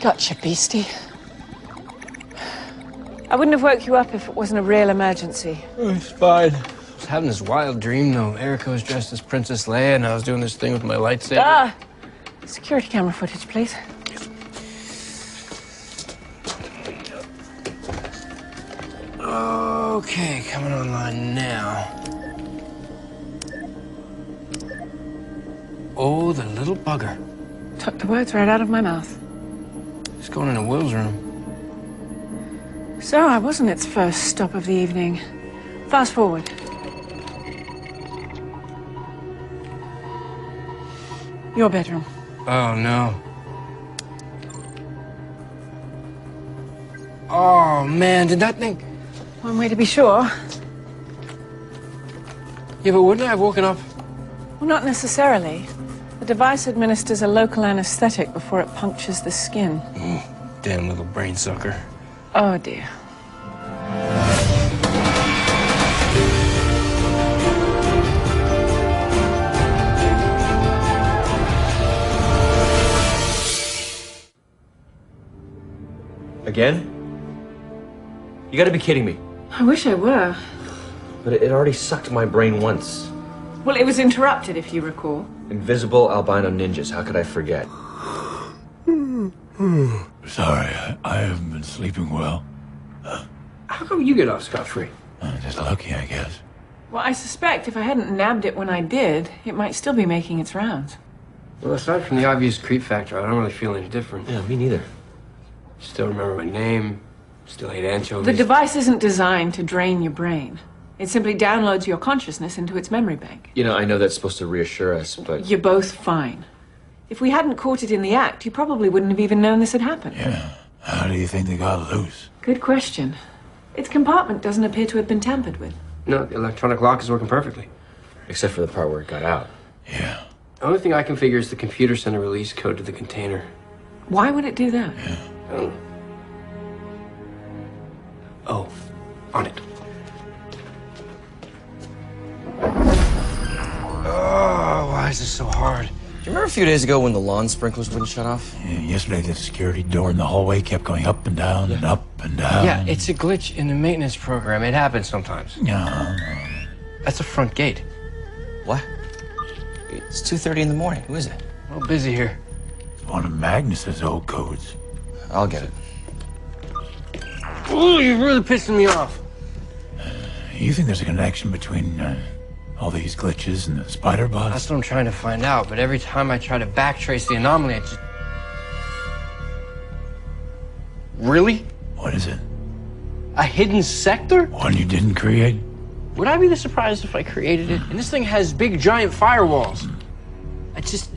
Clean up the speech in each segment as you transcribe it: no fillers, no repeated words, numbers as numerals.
Gotcha, beastie. I wouldn't have woke you up if it wasn't a real emergency. Oh, it's fine. I was having this wild dream, though. Erica was dressed as Princess Leia, and I was doing this thing with my lightsaber. Ah! Security camera footage, please. Okay, coming online now. Oh, the little bugger. Took the words right out of my mouth. He's going into Will's room. So I wasn't its first stop of the evening. Fast forward. Your bedroom. Oh, no. Oh, man, did that thing... One way to be sure. Yeah, but wouldn't I have woken up? Well, not necessarily. The device administers a local anesthetic before it punctures the skin. Damn little brain sucker. Oh, dear. Again? You gotta be kidding me. I wish I were. But it already sucked my brain once. Well, it was interrupted, if you recall. Invisible albino ninjas, how could I forget? Sorry, I haven't been sleeping well. How come you get off scot-free? Just lucky, I guess. Well, I suspect if I hadn't nabbed it when I did, it might still be making its rounds. Well, aside from the obvious creep factor, I don't really feel any different. Yeah, me neither. Still remember my name. Still hate anchovies. The device isn't designed to drain your brain. It simply downloads your consciousness into its memory bank. You know, I know that's supposed to reassure us, but... You're both fine. If we hadn't caught it in the act, you probably wouldn't have even known this had happened. Yeah. How do you think they got loose? Good question. Its compartment doesn't appear to have been tampered with. No, the electronic lock is working perfectly. Except for the part where it got out. Yeah. The only thing I can figure is the computer sent a release code to the container. Why would it do that? Oh. Oh, on it. Oh, why is this so hard? Do you remember a few days ago when the lawn sprinklers wouldn't shut off? Yeah, yesterday the security door in the hallway kept going up and down and up and down. Yeah, it's a glitch in the maintenance program. It happens sometimes. Yeah. That's the front gate. What? It's 2:30 in the morning. Who is it? Well, busy here. It's one of Magnus's old codes. I'll get it. Ooh, you're really pissing me off. You think there's a connection between all these glitches and the spider bots? That's what I'm trying to find out, but every time I try to backtrace the anomaly, I just... Really? What is it? A hidden sector? One you didn't create? Would I be this surprised if I created it? And this thing has big, giant firewalls. I just...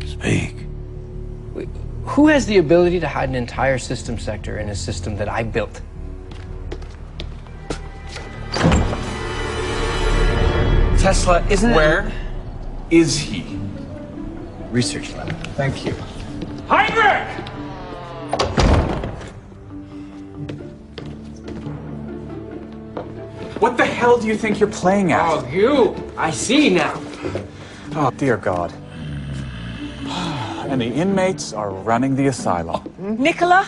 Speak. Wait, who has the ability to hide an entire system sector in a system that I built? Tesla, isn't it? Where is he? Research lab. Thank you. Heinrich! What the hell do you think you're playing at? Oh, you! I see now. Oh, dear God. And the inmates are running the asylum. Nicola?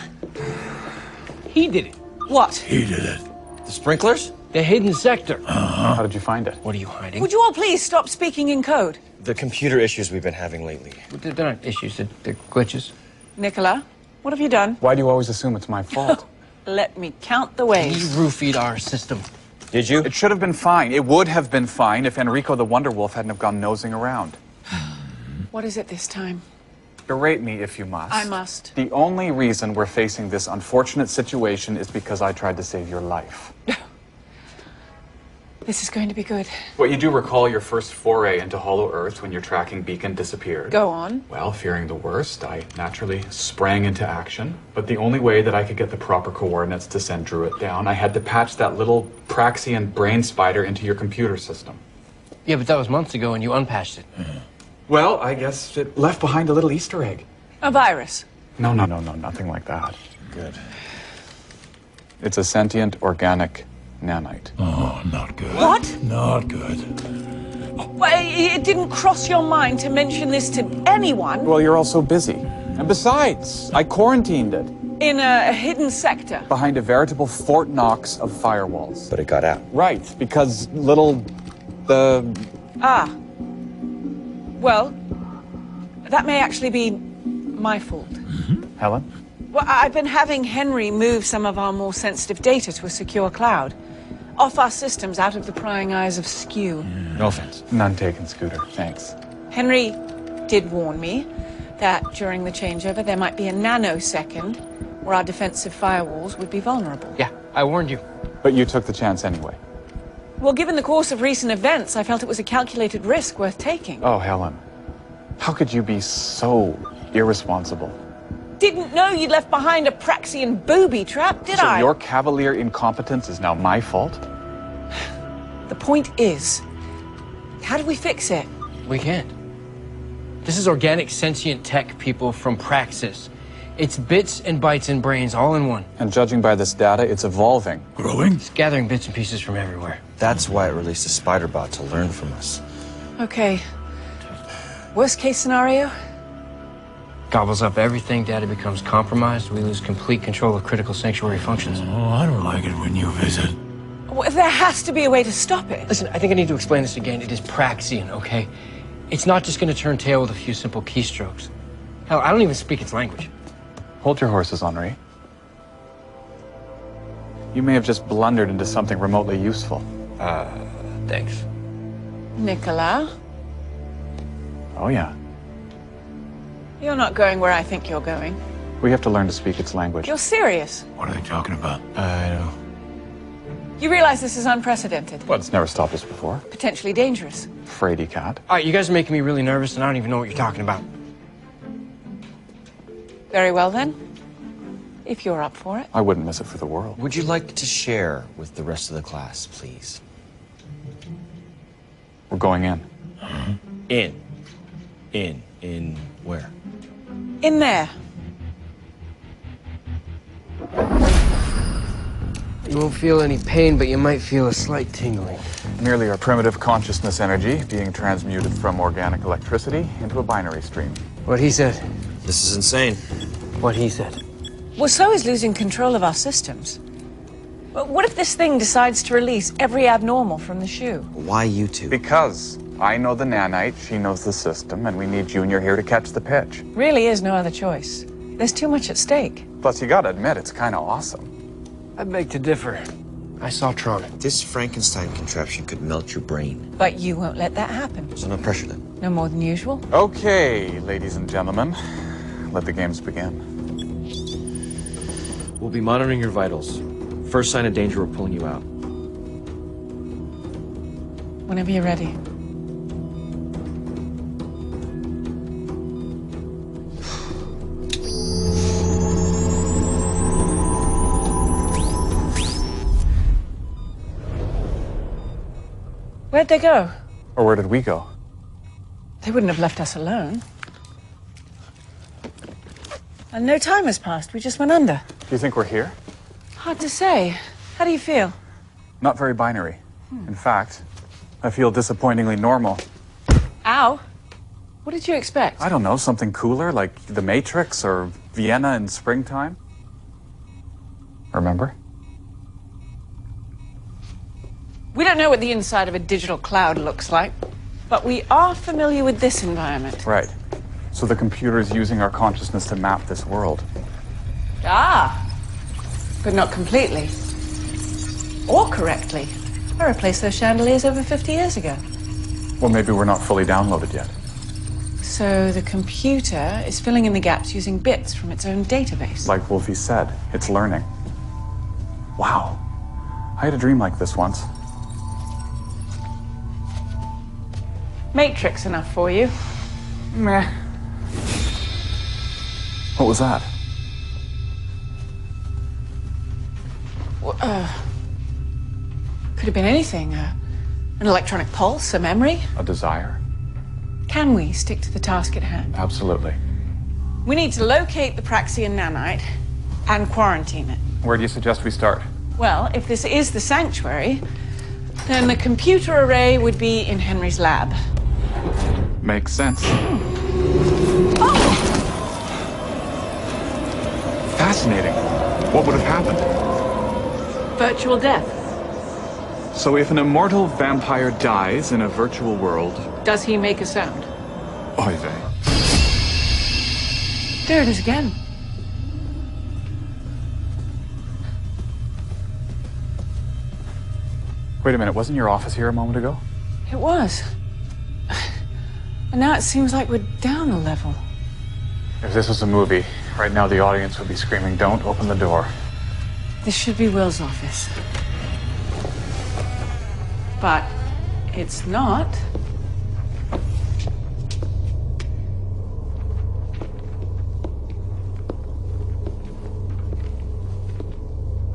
He did it. What? He did it. The sprinklers? The hidden sector. How did you find it? What are you hiding? Would you all please stop speaking in code? The computer issues we've been having lately. They're not issues, they're glitches. Nicola, what have you done? Why do you always assume it's my fault? Let me count the We ways. roofied our system. Did you? It should have been fine. It would have been fine if Enrico the Wonder Wolf hadn't have gone nosing around. What is it this time? Berate me if you must. I must. The only reason we're facing this unfortunate situation is because I tried to save your life. This is going to be good. What you do recall your first foray into Hollow Earth when your tracking beacon disappeared. Go on. Well, fearing the worst, I naturally sprang into action. But the only way that I could get the proper coordinates to send Druid down, I had to patch that little Praxian brain spider into your computer system. Yeah, but that was months ago and you unpatched it. Well, I guess it left behind a little Easter egg. A virus. No, nothing like that. Good. It's a sentient organic nanite. Oh, not good. What? Not good. Well, it didn't cross your mind to mention this to anyone. Well, you're all so busy. And besides, I quarantined it In a hidden sector. behind a veritable Fort Knox of firewalls. But it got out. Right, because the Ah. Well, that may actually be my fault. Helen? Well, I've been having Henry move some of our more sensitive data to a secure cloud. Off our systems, out of the prying eyes of Skew. No offense. None taken, Scooter. Thanks. Henry did warn me that during the changeover there might be a nanosecond where our defensive firewalls would be vulnerable. Yeah, I warned you. But you took the chance anyway. Well, given the course of recent events, I felt it was a calculated risk worth taking. Oh, Helen. How could you be so irresponsible? Didn't know you'd left behind a Praxian booby trap, did I? So your cavalier incompetence is now my fault? The point is, how do we fix it? We can't. This is organic sentient tech, people, from Praxis. It's bits and bytes and brains all in one. And judging by this data, it's evolving. Growing? It's gathering bits and pieces from everywhere. That's why it released a spider bot to learn from us. Okay. Worst case scenario? Gobbles up everything, data becomes compromised, we lose complete control of critical sanctuary functions. Oh, I don't like it when you visit. Well, there has to be a way to stop it. Listen, I think I need to explain this again. It is Praxian, okay? It's not just going to turn tail with a few simple keystrokes. Hell, I don't even speak its language. Hold your horses, Henri. You may have just blundered into something remotely useful. Thanks. Nicola, Oh, yeah. you're not going where I think you're going. We have to learn to speak its language. You're serious. What are they talking about? I know. You realize this is unprecedented, Well, it's never stopped us before. potentially dangerous. Fraidy cat. All right, you guys are making me really nervous, and I don't even know what you're talking about. Very well then, if you're up for it. I wouldn't miss it for the world. Would you like to share with the rest of the class, please? We're going in. In where? In there. You won't feel any pain, but you might feel a slight tingling. Merely our primitive consciousness energy being transmuted from organic electricity into a binary stream. What he said. This is insane. What he said. Well, so is losing control of our systems. But what if this thing decides to release every abnormal from the shoe? Why you two? Because I know the nanite, she knows the system, and we need Junior here to catch the pitch. Really is no other choice. There's too much at stake. Plus, you gotta admit, it's kind of awesome. I beg to differ. I saw Tron. This Frankenstein contraption could melt your brain. But you won't let that happen. So no pressure then. No more than usual. Okay, ladies and gentlemen, let the games begin. We'll be monitoring your vitals. First sign of danger, we're pulling you out. Whenever you're ready. Where'd they go? Or where did we go? They wouldn't have left us alone. And no time has passed. We just went under. Do you think we're here? Hard to say. How do you feel? Not very binary. In fact, I feel disappointingly normal. Ow. What did you expect? I don't know, something cooler, like The Matrix or Vienna in springtime? Remember? We don't know what the inside of a digital cloud looks like, but we are familiar with this environment. Right. So the computer is using our consciousness to map this world. Ah. But not completely. Or correctly. I replaced those chandeliers over 50 years ago. Well, maybe we're not fully downloaded yet. So the computer is filling in the gaps using bits from its own database. Like Wolfie said, it's learning. Wow. I had a dream like this once. Matrix enough for you? Meh. What was that? Could have been anything. An electronic pulse, a memory. A desire? Can we stick to the task at hand? Absolutely. We need to locate the Praxian nanite and quarantine it. Where do you suggest we start? Well, if this is the sanctuary, then the computer array would be in Henry's lab. Makes sense. fascinating. What would have happened? Virtual death. So if an immortal vampire dies in a virtual world... Does he make a sound? Oy vey. There it is again. Wait a minute, wasn't your office here a moment ago? It was. And now it seems like we're down a level. If this was a movie, right now the audience would be screaming, "Don't open the door." This should be Will's office. But it's not.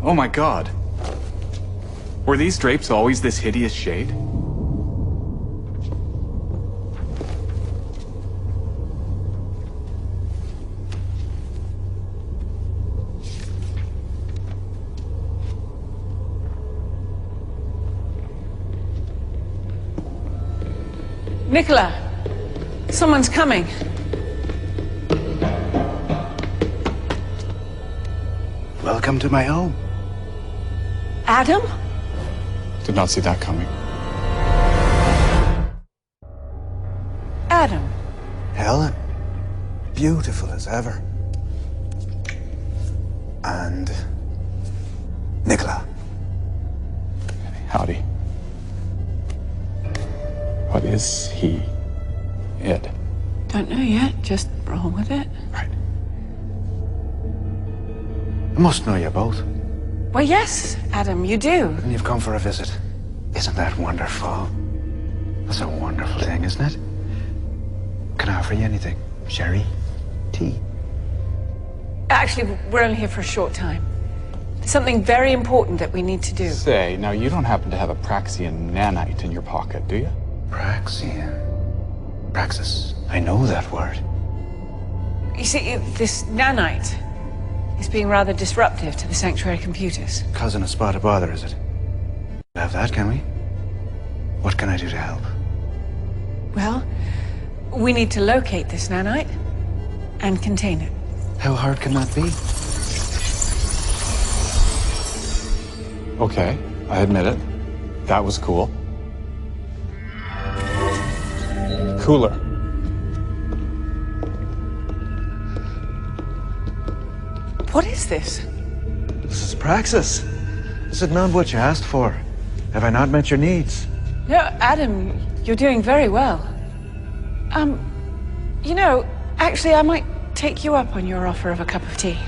Oh my God. Were these drapes always this hideous shade? Nicola, someone's coming. Welcome to my home. Adam? Did not see that coming. Adam. Helen. Beautiful as ever. And Nicola. Howdy. What is he? It? Don't know yet. Just roll with it. Right. I must know you both. Well, yes, Adam, you do. And you've come for a visit. Isn't that wonderful? That's a wonderful thing, isn't it? Can I offer you anything? Sherry? Tea? Actually, we're only here for a short time. There's something very important that we need to do. Say, now you don't happen to have a Praxian nanite in your pocket, do you? Praxian. Praxis. I know that word. You see, this nanite is being rather disruptive to the sanctuary computers. Causing a spot of bother, is it? Have that, can we? What can I do to help? Well, we need to locate this nanite and contain it. How hard can that be? Okay, I admit it. That was cool. Cooler. What is this? This is Praxis. This is not what you asked for. Have I not met your needs? No, Adam, you're doing very well. You know, actually, I might take you up on your offer of a cup of tea.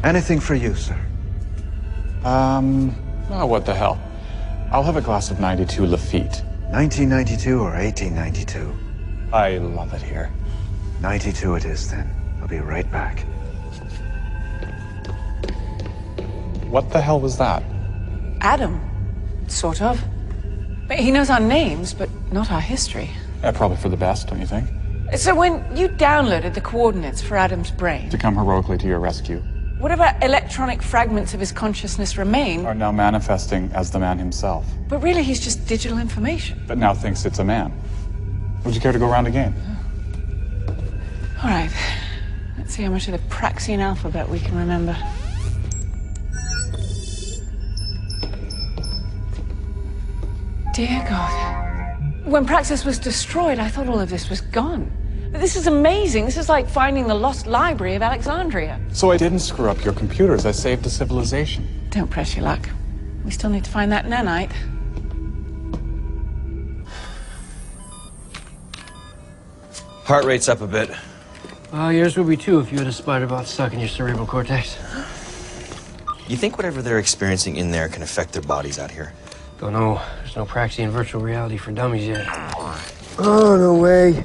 Anything for you, sir. Oh, what the hell. I'll have a glass of 92 Lafitte. 1992 or 1892? I love it here. 92 it is, then. I'll be right back. What the hell was that? Adam, sort of. But he knows our names, but not our history. Probably for the best, don't you think? So when you downloaded the coordinates for Adam's brain, To come heroically to your rescue. whatever electronic fragments of his consciousness remain, Are now manifesting as the man himself. but really he's just digital information. But now thinks it's a man. Would you care to go around again? All right, let's see how much of the Praxian alphabet we can remember. Dear God. When Praxis was destroyed, I thought all of this was gone. But this is amazing. This is like finding the lost library of Alexandria. So I didn't screw up your computers. I saved a civilization. Don't press your luck. We still need to find that nanite. Heart rate's up a bit. Yours would be too if you had a spider bot stuck in your cerebral cortex. You think whatever they're experiencing in there can affect their bodies out here? Don't know. There's no Praxian virtual reality for dummies yet. Oh, no way.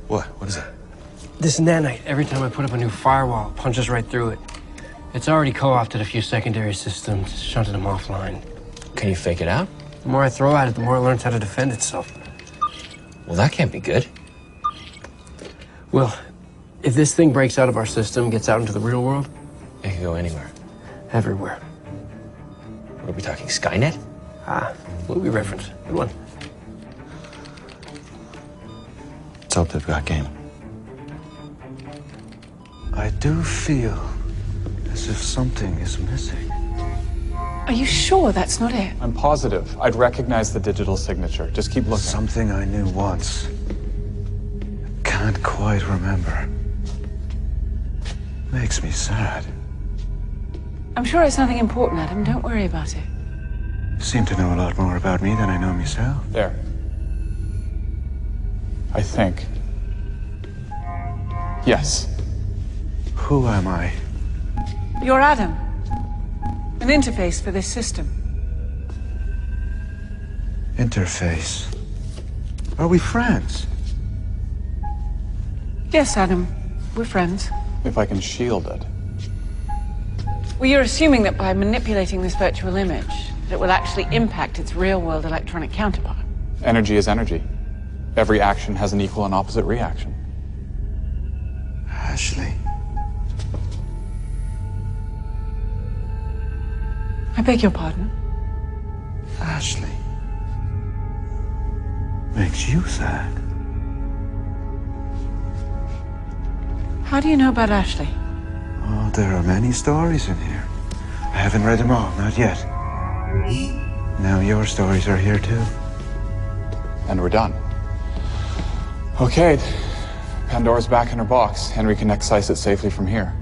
What? What is it? This nanite, every time I put up a new firewall, it punches right through it. It's already co-opted a few secondary systems, shunted them offline. Can you fake it out? The more I throw at it, the more it learns how to defend itself. Well, that can't be good. Well, if this thing breaks out of our system, gets out into the real world, It can go anywhere. everywhere. Are we talking Skynet? Movie reference. Good one. Let's hope they've got game. I do feel As if something is missing. Are you sure that's not it? I'm positive. I'd recognize the digital signature. Just keep looking. Something I knew once. Can't quite remember. Makes me sad. I'm sure it's nothing important, Adam. Don't worry about it. You seem to know a lot more about me than I know myself. There. I think. Yes. Who am I? You're Adam. An interface for this system. Interface. Are we friends? Yes, Adam. We're friends. If I can shield it. Well, you're assuming that by manipulating this virtual image, that it will actually impact its real-world electronic counterpart. Energy is energy. Every action has an equal and opposite reaction. Ashley. I beg your pardon? Ashley. Makes you sad. How do you know about Ashley? Oh, there are many stories in here. I haven't read them all, not yet. Now your stories are here too. And we're done. Okay. Pandora's back in her box. Henry can excise it safely from here.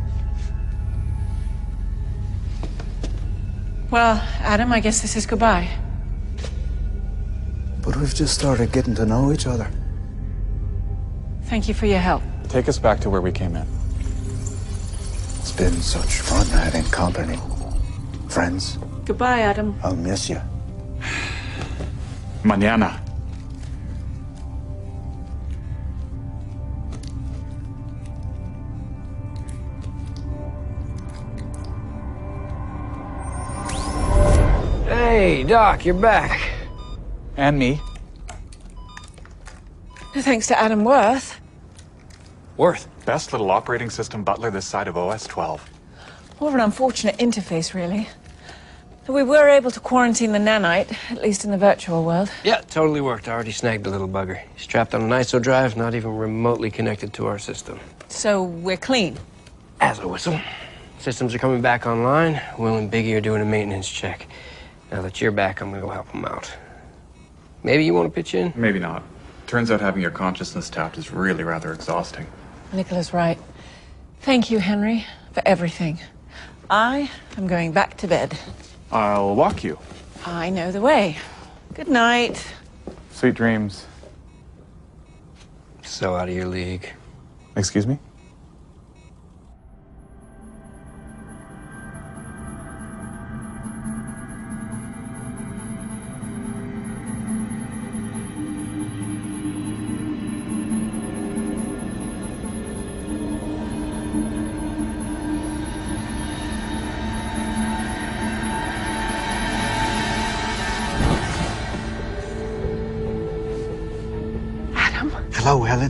Well, Adam, I guess this is goodbye. But we've just started getting to know each other. Thank you for your help. Take us back to where we came in. It's been such fun having company. Friends, Goodbye, Adam. I'll miss you. Mañana. Hey, Doc, you're back. And me. Thanks to Adam Worth. Worth. Best little operating system butler this side of OS 12. More of an unfortunate interface, really. We were able to quarantine the nanite, at least in the virtual world. Yeah, totally worked. I already snagged the little bugger. He's trapped on an ISO drive, not even remotely connected to our system. So we're clean. As a whistle. Systems are coming back online. Will and Biggie are doing a maintenance check. Now that you're back, I'm gonna go help them out. Maybe you want to pitch in? Maybe not. Turns out having your consciousness tapped is really rather exhausting. Nicola's right. Thank you, Henry, for everything. I am going back to bed. I'll walk you. I know the way. Good night. Sweet dreams. So out of your league. Excuse me? Hello, Helen.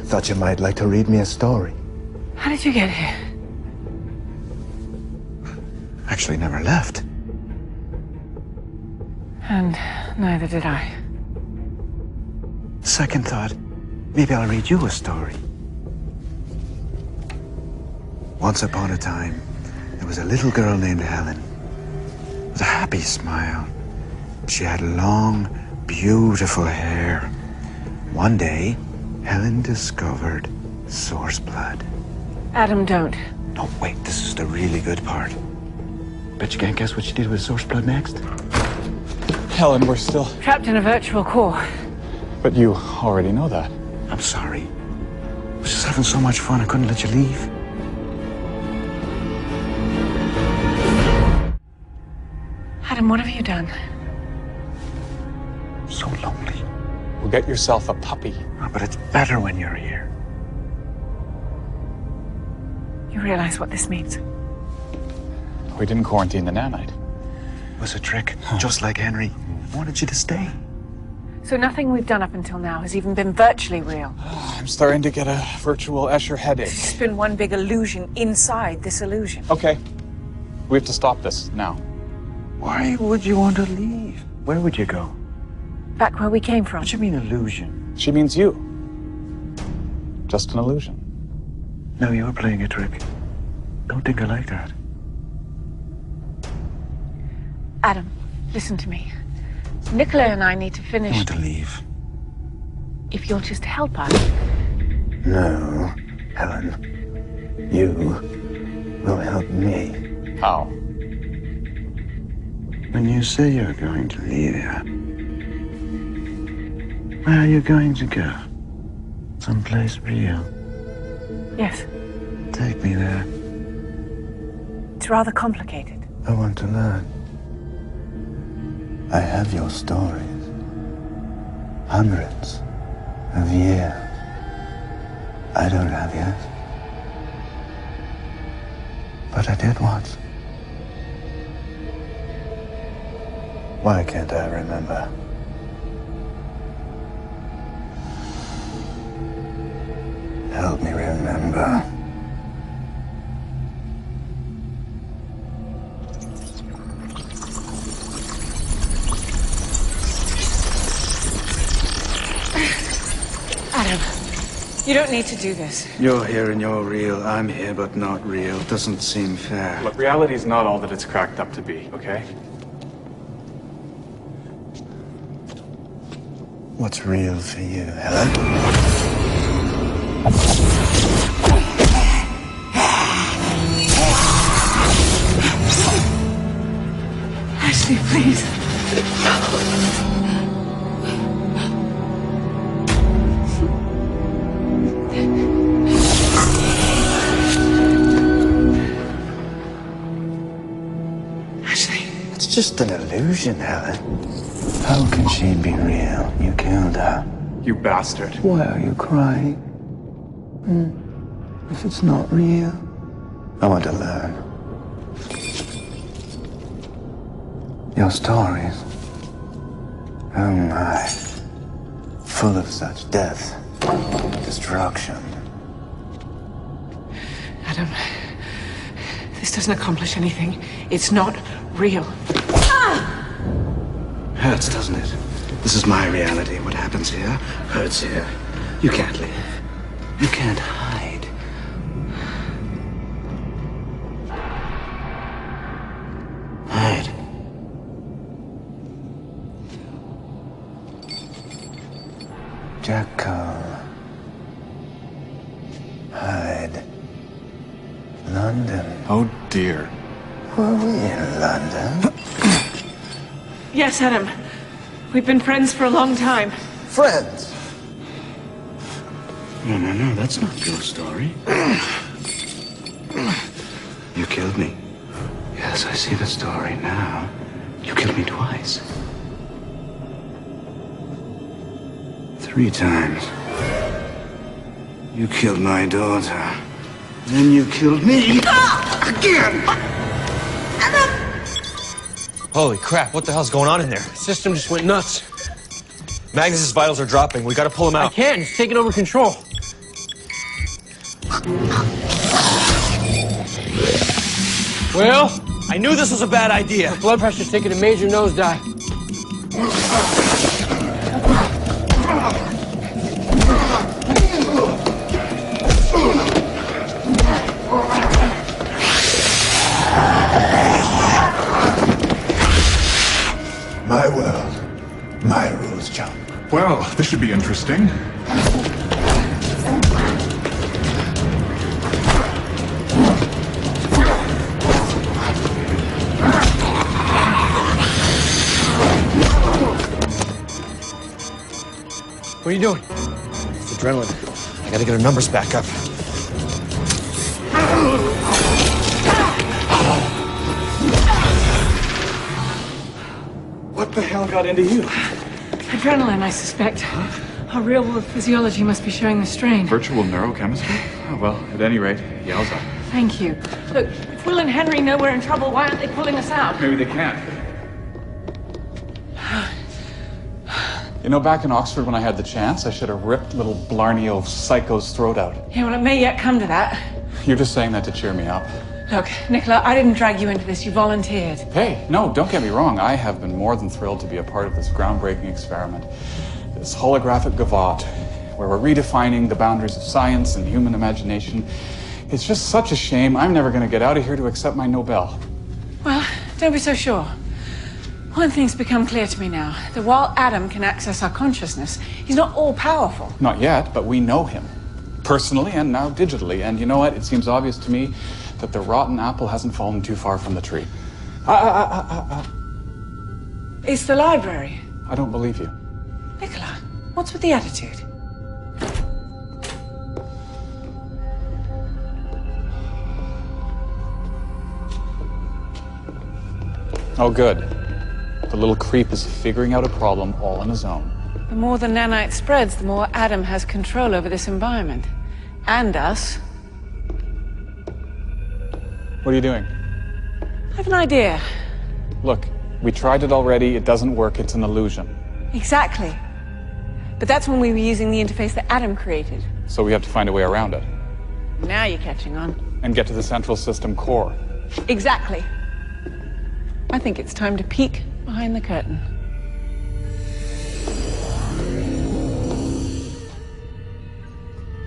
Thought you might like to read me a story. How did you get here? Actually, never left. And neither did I. Second thought, maybe I'll read you a story. Once upon a time, there was a little girl named Helen with a happy smile. She had long, beautiful hair. One day, Helen discovered source blood. Adam, don't. No, wait, this is the really good part. Bet you can't guess what she did with source blood next? Helen, we're still... Trapped in a virtual core. But you already know that. I'm sorry. I was just having so much fun, I couldn't let you leave. Adam, what have you done? So lonely. Well, get yourself a puppy. Oh, but it's better when you're here. You realize what this means? We didn't quarantine the nanite. It was a trick, just like Henry. Wanted you to stay. So nothing we've done up until now has even been virtually real. I'm starting to get a virtual Escher headache. It's been one big illusion inside this illusion. Okay. We have to stop this now. Why would you want to leave? Where would you go? Back where we came from. What do you mean illusion? She means you. Just an illusion. No, you're playing a trick. Don't think I like that. Adam, listen to me. Nicola and I need to I finish. want to leave. If you'll just help us. No, Helen. You will help me. How? When you say you're going to leave here, where are you going to go? Someplace real. Yes, Take me there. it's rather complicated. I want to learn. I have your stories. Hundreds of years. I don't have yours. But I did once. Why can't I remember? Help me remember. Adam, you don't need to do this. You're here and you're real. I'm here but not real. Doesn't seem fair. Look, reality is not all that it's cracked up to be, okay? What's real for you, Helen? Ashley, please. Ashley. It's just an illusion, Helen. How can she be real? You killed her. You bastard. Why are you crying? If it's not real, I want to learn. Your stories. Oh my. Full of such death, destruction. Adam, this doesn't accomplish anything. It's not real. Hurts, doesn't it? This is my reality. What happens here hurts here. You can't leave. You can't hide. Hide. Jackal. Hide. London. Oh dear. Were we in London? Yes, Adam. We've been friends for a long time. Friends. No, that's not your story. You killed me. Yes, I see the story now. You killed me twice. 3 times. You killed my daughter. Then you killed me. Again! Holy crap, what the hell's going on in there? System just went nuts. Magnus's vitals are dropping. We gotta pull him I out. can't. It's taking over control. Well, I knew this was a bad idea. blood pressure's taking a major nosedive. My world, my rules, chum. Well, this should be interesting. What are you doing? It's adrenaline. I gotta get our numbers back up. What the hell got into you? Adrenaline, I suspect. Our real-world physiology must be showing the strain. Virtual neurochemistry? Oh, well, at any rate, yowza. Thank you. Look, if Will and Henry know we're in trouble, why aren't they pulling us out? Maybe they can't. You know, back in Oxford when I had the chance, I should have ripped little Blarney of Psycho's throat out. Yeah, well, it may yet come to that. You're just saying that to cheer me up. Look, Nicola, I didn't drag you into this. You volunteered. Hey, no, don't get me wrong. I have been more than thrilled to be a part of this groundbreaking experiment. This holographic gavotte, where we're redefining the boundaries of science and human imagination It's just such a shame. I'm never going to get out of here to accept my Nobel. Well, don't be so sure. One thing's become clear to me now, that while Adam can access our consciousness, he's not all-powerful. Not yet, but we know him. Personally and now digitally. And you know what? It seems obvious to me that the rotten apple hasn't fallen too far from the tree. It's the library. I don't believe you. Nicola, what's with the attitude? Oh, good. The little creep is figuring out a problem all on his own. The more the nanite spreads, the more Adam has control over this environment. And us. What are you doing? I have an idea. Look, we tried it already. It doesn't work. It's an illusion. Exactly. But that's when we were using the interface that Adam created. So we have to find a way around it. Now you're catching on. And get to the central system core. Exactly. I think it's time to peek behind the curtain.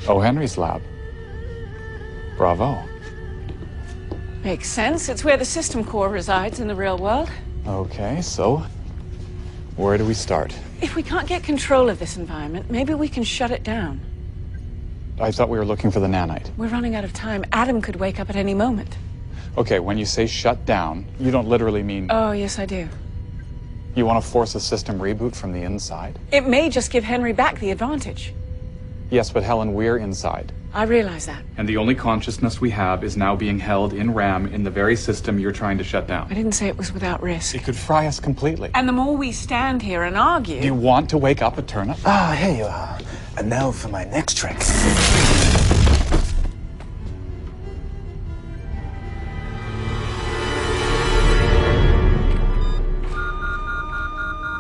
Oh, Henry's lab. Bravo. Makes sense. It's where the system core resides in the real world. Okay, so where do we start? If we can't get control of this environment, maybe we can shut it down. I thought we were looking for the nanite. We're running out of time. Adam could wake up at any moment. Okay, when you say shut down, you don't literally mean... Oh, yes, I do. You want to force a system reboot from the inside? It may just give Henry back the advantage. Yes, but Helen, we're inside. I realize that. And the only consciousness we have is now being held in RAM in the very system you're trying to shut down. I didn't say it was without risk. It could fry us completely. And the more we stand here and argue... Do you want to wake up a turnip? Ah, here you are. And now for my next trick.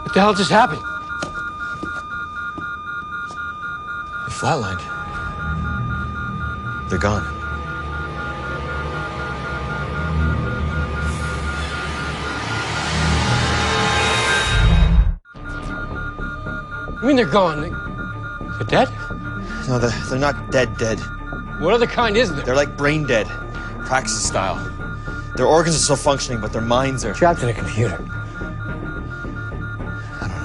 What the hell just happened? They flatlined. They're gone. You mean they're gone? They're dead? No, they're not dead. What other kind is there? They're like brain dead. Praxis style. Their organs are still functioning, but their minds are... Trapped in a computer. I don't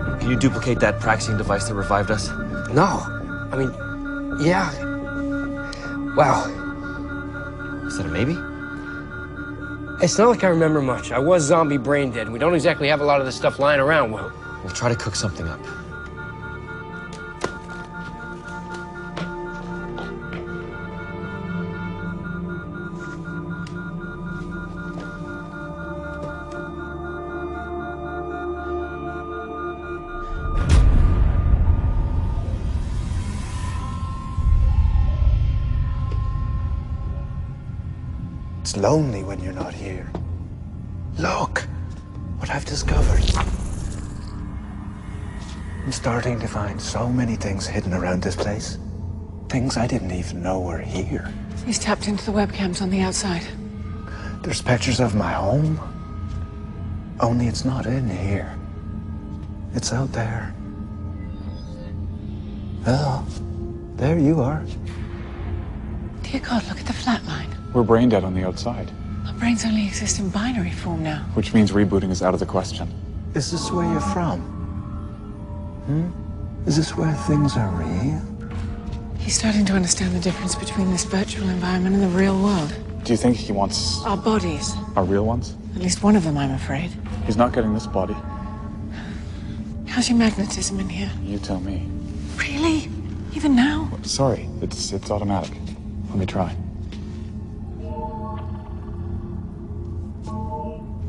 know. Can you duplicate that Praxian device that revived us? No. I mean, yeah. Wow. Is that a maybe? It's not like I remember much. I was zombie brain dead. We don't exactly have a lot of this stuff lying around. Well, We'll try to cook something up. It's lonely when you're not here. Look what I've discovered. I'm starting to find so many things hidden around this place. Things I didn't even know were here. He's tapped into the webcams on the outside. There's pictures of my home. Only it's not in here. It's out there. Well, there you are. Dear God, look at the flat line. We're brain dead on the outside, Our brains only exist in binary form now. which means rebooting is out of the question. Is this where you're from? Is this where things are real? He's starting to understand the difference between this virtual environment and the real world. Do you think he wants Our bodies. our real ones? At least one of them, I'm afraid. He's not getting this body. How's your magnetism in here? You tell me. Really? Even now? Sorry, it's automatic. Let me try.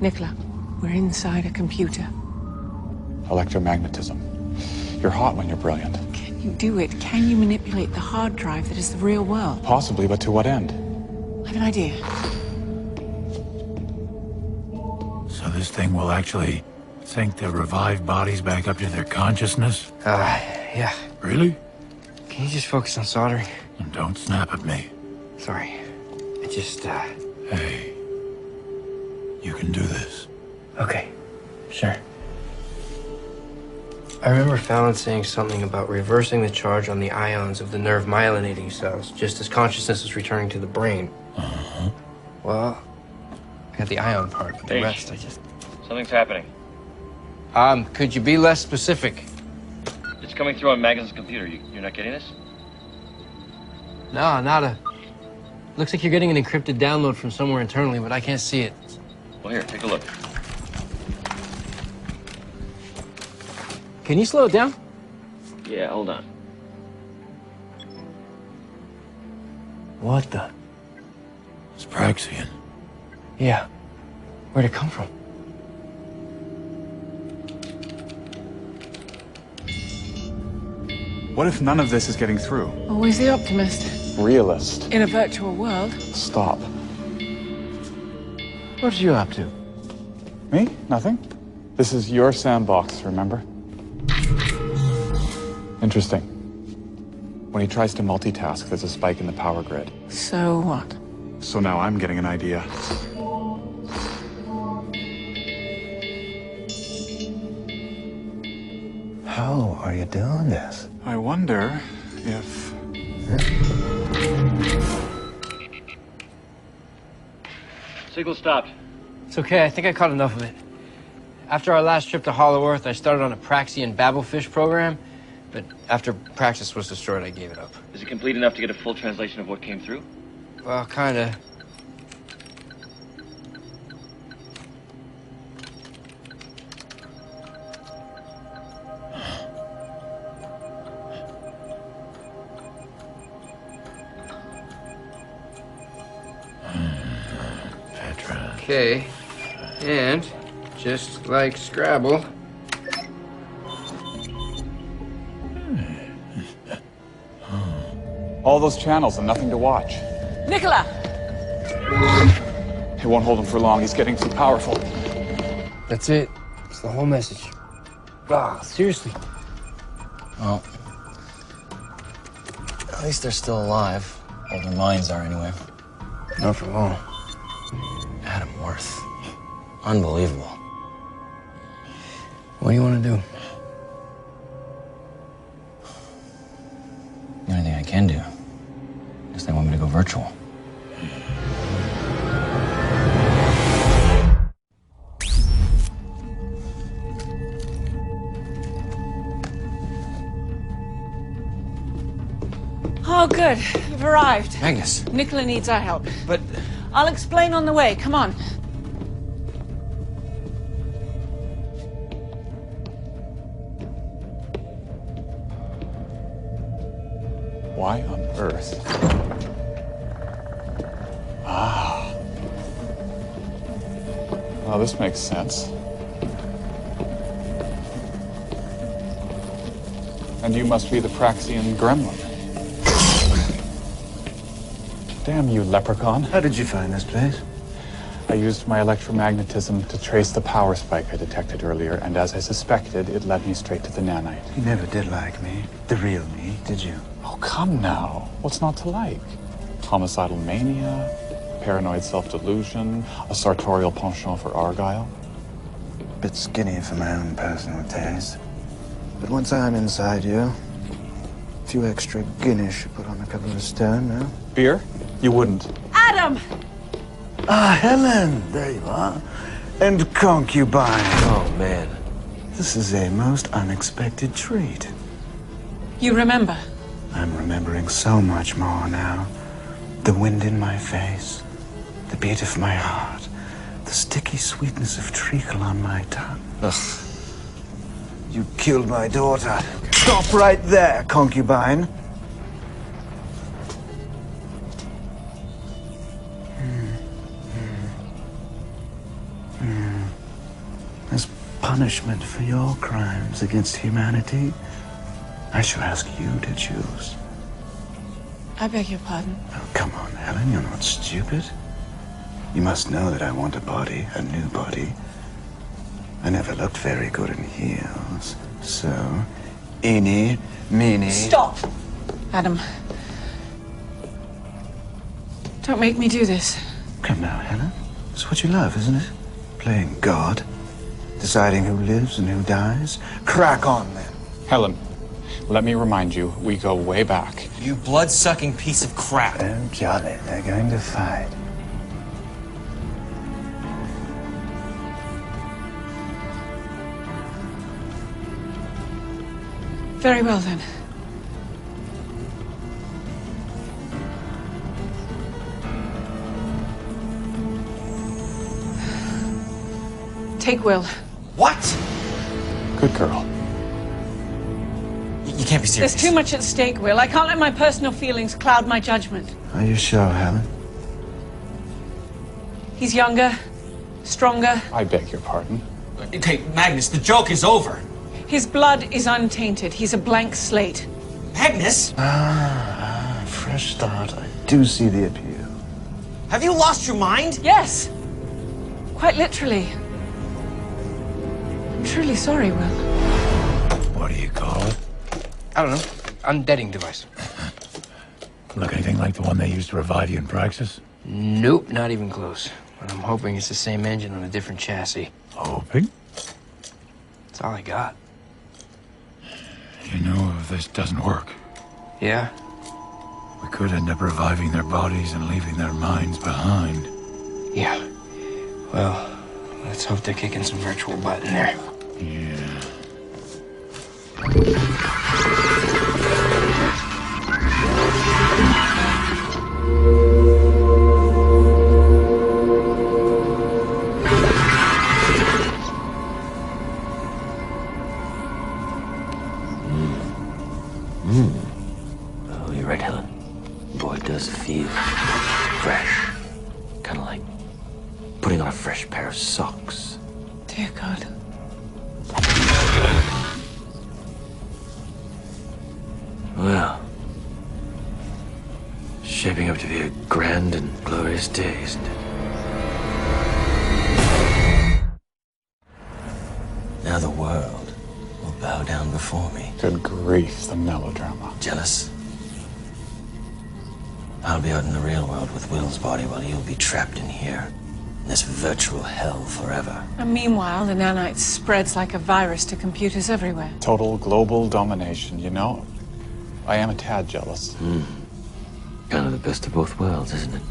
Nicola, we're inside a computer. Electromagnetism. You're hot when you're brilliant. Can you do it? Can you manipulate the hard drive that is the real world? Possibly, but to what end? I have an idea. So this thing will actually sync the revived bodies back up to their consciousness? Yeah. Really? Can you just focus on soldering? And don't snap at me. Sorry. I just, Hey, you can do this. Okay. Sure. I remember Fallon saying something about reversing the charge on the ions of the nerve myelinating cells, just as consciousness is returning to the brain. Uh-huh. Well, I got the ion part, but the rest I just... Something's happening. Could you be less specific? It's coming through on Magnus's computer. You're not getting this? No, nada. Looks like you're getting an encrypted download from somewhere internally, but I can't see it. Well, here, take a look. Can you slow it down? Yeah, hold on. What the? It's Praxian. Yeah. Where'd it come from? What if none of this is getting through? Always the optimist. Realist. In a virtual world. Stop. What are you up to? Me? Nothing. This is your sandbox, remember? Interesting. When he tries to multitask, there's a spike in the power grid. So what? So now I'm getting an idea. How are you doing this? I wonder if... Signal stopped. It's okay, I think I caught enough of it. After our last trip to Hollow Earth, I started on a Praxian Babelfish program, but after Praxis was destroyed, I gave it up. Is it complete enough to get a full translation of what came through? Well, kinda. Okay, and just like Scrabble. All those channels and nothing to watch. Nicola! It won't hold him for long. He's getting too powerful. That's it. It's the whole message. Ah, seriously. Well, at least they're still alive. Or their minds are, anyway. Not for long. Adam Worth. Unbelievable. What do you want to do? The only thing I can do is they want me to go virtual. Oh, good. You've arrived. Magnus. Nicola needs our help. But... I'll explain on the way. Come on. Why on earth? Ah. Well, this makes sense. And you must be the Praxian gremlin. Damn you, leprechaun. How did you find this place? I used my electromagnetism to trace the power spike I detected earlier, and as I suspected, it led me straight to the nanite. You never did like me. The real me, did you? Oh, come now. What's not to like? Homicidal mania, paranoid self-delusion, a sartorial penchant for Argyle. Bit skinny for my own personal taste. But once I'm inside you, a few extra Guinness should put on a couple of stone, no? Beer? You wouldn't. Adam! Ah, Helen, there you are. And concubine. Oh, man. This is a most unexpected treat. You remember? I'm remembering so much more now. The wind in my face, the beat of my heart, the sticky sweetness of treacle on my tongue. Ugh. You killed my daughter. Stop right there, concubine. As punishment for your crimes against humanity, I shall ask you to choose. I beg your pardon. Oh, come on, Helen, you're not stupid. You must know that I want a body, a new body. I never looked very good in heels, so... eeny, meeny... Stop! Adam. Don't make me do this. Come now, Helen. It's what you love, isn't it? Playing God. Deciding who lives and who dies. Crack on, then. Helen, let me remind you, we go way back. You blood-sucking piece of crap. Oh, jolly, they're going to fight. Very well, then. Take Will. What? Good girl. You can't be serious. There's too much at stake, Will. I can't let my personal feelings cloud my judgment. Are you sure, Helen? He's younger, stronger. I beg your pardon. Okay, Magnus, the joke is over. His blood is untainted. He's a blank slate. Magnus? Fresh start. I do see the appeal. Have you lost your mind? Yes. Quite literally. I'm truly sorry, Will. What do you call it? I don't know. Undeading device. Look anything like the one they used to revive you in Praxis? Nope, not even close. But I'm hoping it's the same engine on a different chassis. Hoping? That's all I got. You know, if this doesn't work, Yeah? we could end up reviving their bodies and leaving their minds behind. Yeah. Well, let's hope they're kicking some virtual butt in there. Yeah. Oh, you're right, Helen. Boy, it does feel fresh. Kind of like putting on a fresh pair of socks. Dear God. Well, shaping up to be a grand and glorious day, isn't it? Now the world will bow down before me. Good grief, the melodrama. Jealous? I'll be out in the real world with Will's body while you'll be trapped in here. In this virtual hell forever. And meanwhile, the nanite spreads like a virus to computers everywhere. Total global domination, you know? I am a tad jealous. Kind of the best of both worlds, isn't it?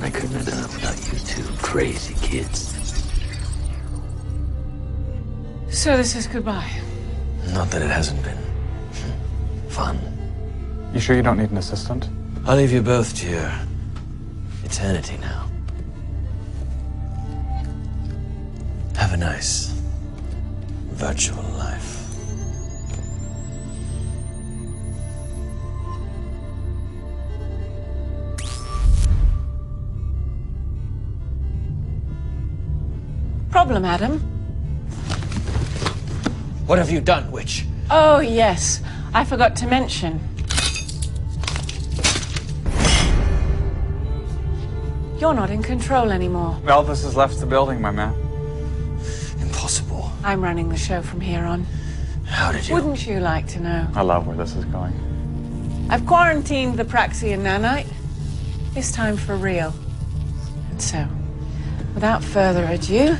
I couldn't have done it without you two crazy kids. So this is goodbye. Not that it hasn't been fun. You sure you don't need an assistant? I'll leave you both to your eternity now. Have a nice virtual life. Problem, Adam? What have you done, witch? Oh, yes. I forgot to mention. You're not in control anymore. Elvis has left the building, my man. Impossible. I'm running the show from here on. How did you? Wouldn't you like to know? I love where this is going. I've quarantined the Praxian nanite. It's time for real. And so, without further ado...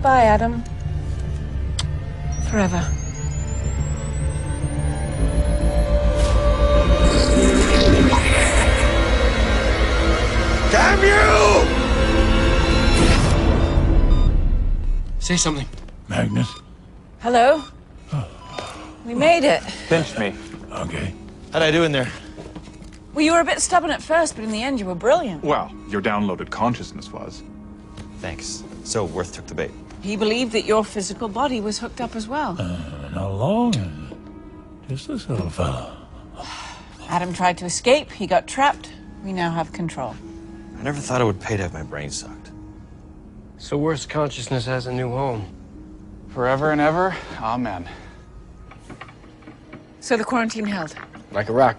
Bye, Adam. Forever. Damn you! Say something. Magnus? Hello? We made it. Pinch me. Okay. How'd I do in there? Well, you were a bit stubborn at first, but in the end you were brilliant. Well, your downloaded consciousness was. Thanks. So, Worth took the bait. He believed that your physical body was hooked up as well. Not long. Just this little fella. Adam tried to escape. He got trapped. We now have control. I never thought it would pay to have my brain sucked. So Worth's consciousness has a new home. Forever and ever, amen. So the quarantine held. Like a rock.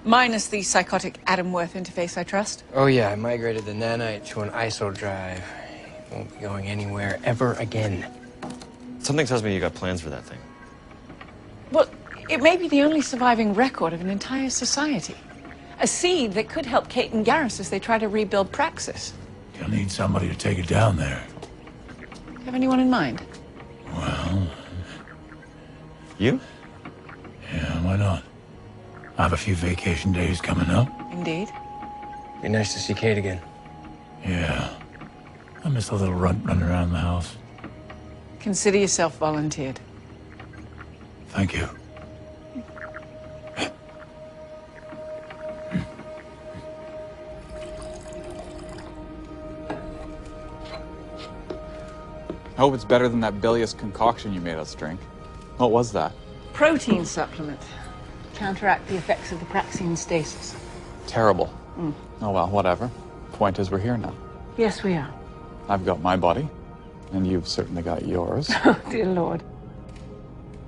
Minus the psychotic Adam Worth interface, I trust. Oh yeah, I migrated the nanite to an ISO drive. Won't be going anywhere ever again. Something tells me you got plans for that thing. Well, it may be the only surviving record of an entire society. A seed that could help Kate and Garrus as they try to rebuild Praxis. You'll need somebody to take it down there. Do you have anyone in mind? Well, You? yeah, why not? I have a few vacation days coming up. Indeed. Be nice to see Kate again. Yeah. I miss a little running around the house. Consider yourself volunteered. Thank you. I hope it's better than that bilious concoction you made us drink. What was that? Protein supplement. Counteract the effects of the Praxian stasis. Terrible. Oh well, whatever. Point is, we're here now. Yes, we are. I've got my body, and you've certainly got yours. Oh, dear Lord.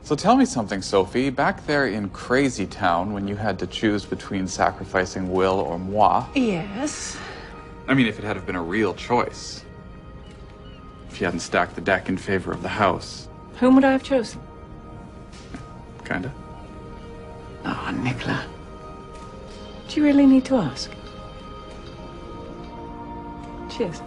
So tell me something, Sophie. Back there in Crazy Town, when you had to choose between sacrificing Will or moi, Yes. I mean, if it had have been a real choice. If you hadn't stacked the deck in favor of the house. Whom would I have chosen? Kinda. Oh, Nicola. Do you really need to ask? Cheers.